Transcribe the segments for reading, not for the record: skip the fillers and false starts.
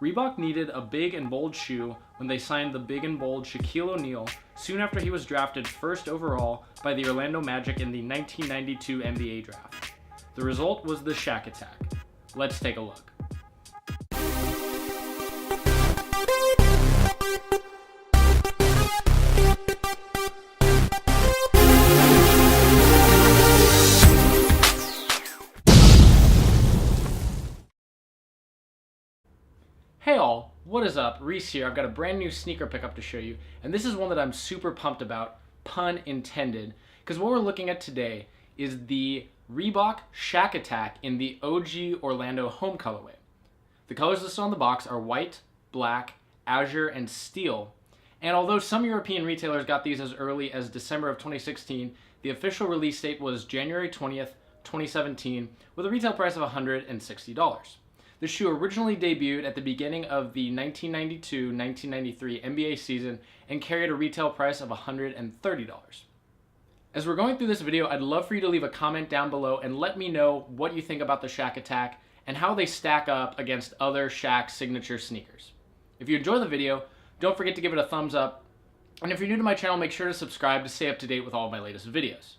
Reebok needed a big and bold shoe when they signed the big and bold Shaquille O'Neal soon after he was drafted first overall by the Orlando Magic in the 1992 NBA draft. The result was the Shaq Attaq. Let's take a look. Hey all, what is up? Reese here. I've got a brand new sneaker pickup to show you, and this is one that I'm super pumped about, pun intended, because what we're looking at today is the Reebok Shaq Attaq in the OG Orlando home colorway. The colors listed on the box are white, black, azure, and steel, and although some European retailers got these as early as December of 2016, the official release date was January 20th, 2017, with a retail price of $160. The shoe originally debuted at the beginning of the 1992-1993 NBA season and carried a retail price of $130. As we're going through this video, I'd love for you to leave a comment down below and let me know what you think about the Shaq Attaq and how they stack up against other Shaq signature sneakers. If you enjoy the video, don't forget to give it a thumbs up, and if you're new to my channel, make sure to subscribe to stay up to date with all of my latest videos.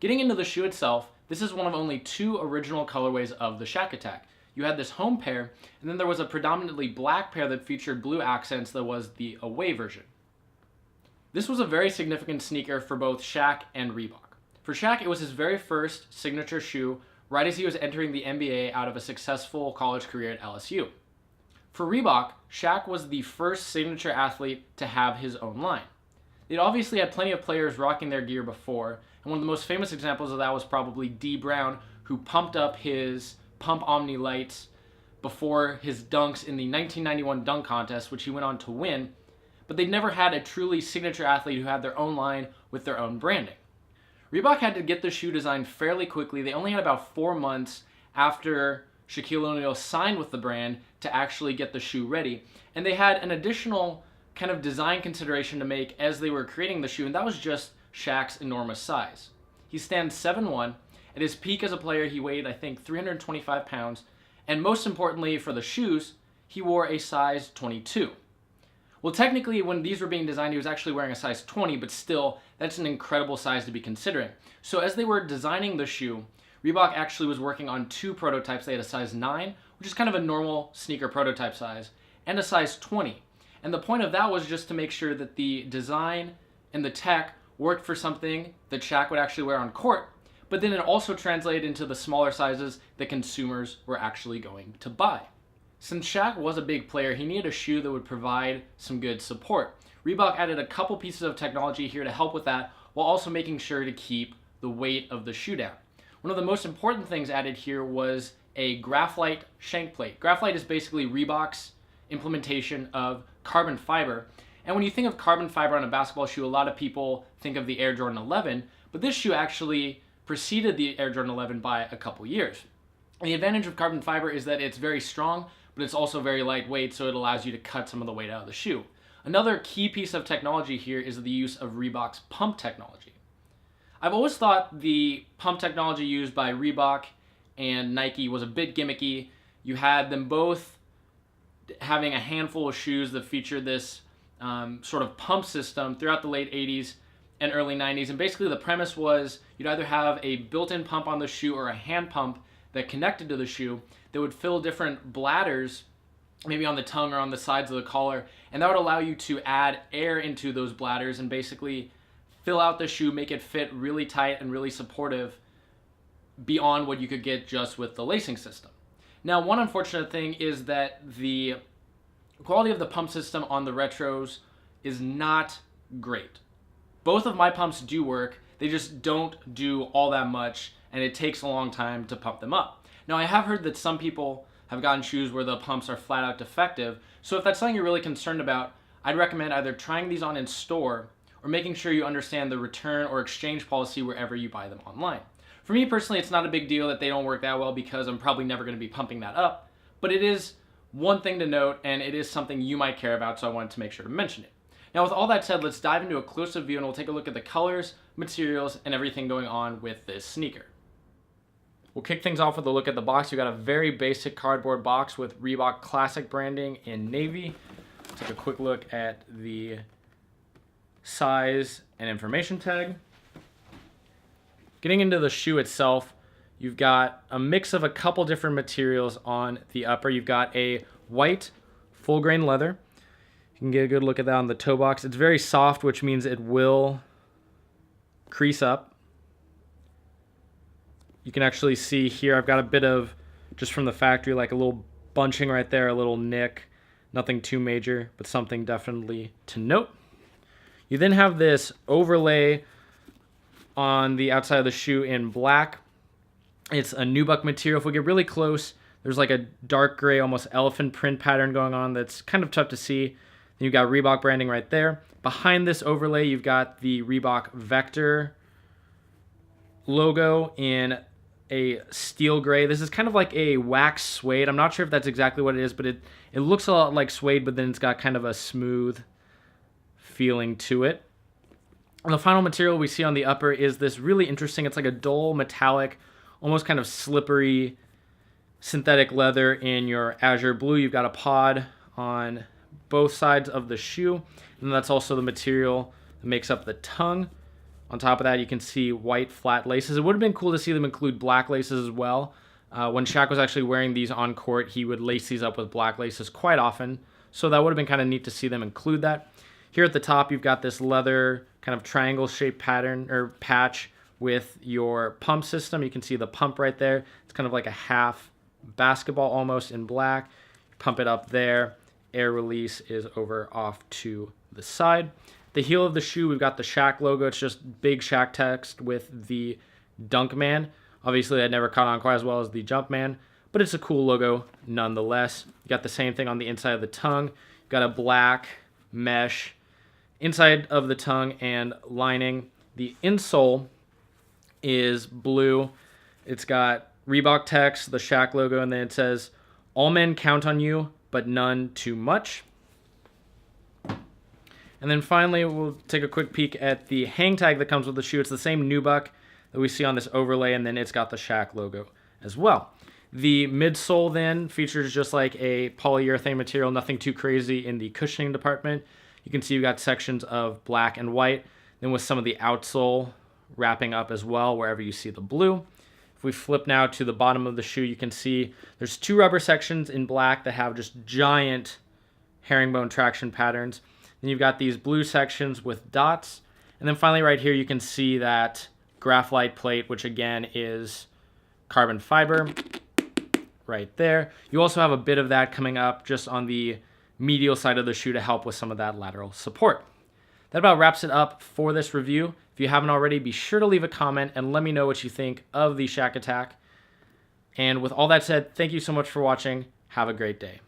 Getting into the shoe itself, this is one of only two original colorways of the Shaq Attaq. You had this home pair, and then there was a predominantly black pair that featured blue accents that was the away version. This was a very significant sneaker for both Shaq and Reebok. For Shaq, it was his very first signature shoe right as he was entering the NBA out of a successful college career at LSU. For Reebok, Shaq was the first signature athlete to have his own line. They'd obviously had plenty of players rocking their gear before, and one of the most famous examples of that was probably D. Brown, who pumped up his Pump Omni lights before his dunks in the 1991 dunk contest, which he went on to win, but they'd never had a truly signature athlete who had their own line with their own branding. Reebok had to get the shoe designed fairly quickly. They only had about 4 months after Shaquille O'Neal signed with the brand to actually get the shoe ready, and they had an additional kind of design consideration to make as they were creating the shoe, and that was just Shaq's enormous size. He stands 7'1". At his peak as a player, he weighed, I think, 325 pounds, and most importantly for the shoes, he wore a size 22. Well, technically, when these were being designed, he was actually wearing a size 20, but still, that's an incredible size to be considering. So as they were designing the shoe, Reebok actually was working on two prototypes. They had a size 9, which is kind of a normal sneaker prototype size, and a size 20. And the point of that was just to make sure that the design and the tech worked for something that Shaq would actually wear on court, but then it also translated into the smaller sizes that consumers were actually going to buy. Since Shaq was a big player, he needed a shoe that would provide some good support. Reebok added a couple pieces of technology here to help with that, while also making sure to keep the weight of the shoe down. One of the most important things added here was a Graphite shank plate. Graphite is basically Reebok's implementation of carbon fiber. And when you think of carbon fiber on a basketball shoe, a lot of people think of the Air Jordan 11, but this shoe actually preceded the Air Jordan 11 by a couple years. And the advantage of carbon fiber is that it's very strong, but it's also very lightweight, so it allows you to cut some of the weight out of the shoe. Another key piece of technology here is the use of Reebok's pump technology. I've always thought the pump technology used by Reebok and Nike was a bit gimmicky. You had them both having a handful of shoes that featured this sort of pump system throughout the late 80s and early 90s, and basically the premise was you'd either have a built-in pump on the shoe or a hand pump that connected to the shoe that would fill different bladders, maybe on the tongue or on the sides of the collar, and that would allow you to add air into those bladders and basically fill out the shoe, make it fit really tight and really supportive beyond what you could get just with the lacing system. Now, one unfortunate thing is that the quality of the pump system on the retros is not great. Both of my pumps do work, they just don't do all that much, and it takes a long time to pump them up. Now, I have heard that some people have gotten shoes where the pumps are flat out defective, so if that's something you're really concerned about, I'd recommend either trying these on in store or making sure you understand the return or exchange policy wherever you buy them online. For me personally, it's not a big deal that they don't work that well because I'm probably never going to be pumping that up, but it is one thing to note, and it is something you might care about, so I wanted to make sure to mention it. Now, with all that said, let's dive into a close-up view and we'll take a look at the colors, materials, and everything going on with this sneaker. We'll kick things off with a look at the box. You got a very basic cardboard box with Reebok Classic branding in navy. Take a quick look at the size and information tag. Getting into the shoe itself, you've got a mix of a couple different materials on the upper. You've got a white full grain leather. You can get a good look at that on the toe box. It's very soft, which means it will crease up. You can actually see here, I've got a bit of, just from the factory, like a little bunching right there, a little nick. Nothing too major, but something definitely to note. You then have this overlay on the outside of the shoe in black. It's a nubuck material. If we get really close, there's like a dark gray, almost elephant print pattern going on that's kind of tough to see. Then you've got Reebok branding right there. Behind this overlay, you've got the Reebok Vector logo in a steel gray. This is kind of like a wax suede. I'm not sure if that's exactly what it is, but it looks a lot like suede, but then it's got kind of a smooth feeling to it. And the final material we see on the upper is this really interesting, it's like a dull metallic, almost kind of slippery synthetic leather in your azure blue. You've got a pod on both sides of the shoe, and that's also the material that makes up the tongue. On top of that, you can see white flat laces. It would have been cool to see them include black laces as well. When Shaq was actually wearing these on court, he would lace these up with black laces quite often, so that would have been kind of neat to see them include that. Here at the top, you've got this leather kind of triangle-shaped pattern or patch with your pump system. You can see the pump right there. It's kind of like a half basketball almost in black. Pump it up there. Air release is over off to the side. The heel of the shoe, we've got the Shaq logo. It's just big Shaq text with the Dunkman. Obviously, that never caught on quite as well as the Jumpman, but it's a cool logo nonetheless. You got the same thing on the inside of the tongue. You've got a black mesh inside of the tongue and lining. The insole is blue. It's got Reebok text, the Shaq logo, and then it says, "All men count on you, but none too much." And then finally, we'll take a quick peek at the hang tag that comes with the shoe. It's the same nubuck that we see on this overlay, and then it's got the Shaq logo as well. The midsole then features just like a polyurethane material, nothing too crazy in the cushioning department. You can see you've got sections of black and white, then with some of the outsole wrapping up as well, wherever you see the blue. If we flip now to the bottom of the shoe, you can see there's two rubber sections in black that have just giant herringbone traction patterns. Then you've got these blue sections with dots. And then finally right here, you can see that graphite plate, which again is carbon fiber right there. You also have a bit of that coming up just on the medial side of the shoe to help with some of that lateral support. That about wraps it up for this review. If you haven't already, be sure to leave a comment and let me know what you think of the Shaq Attaq. And with all that said, thank you so much for watching. Have a great day.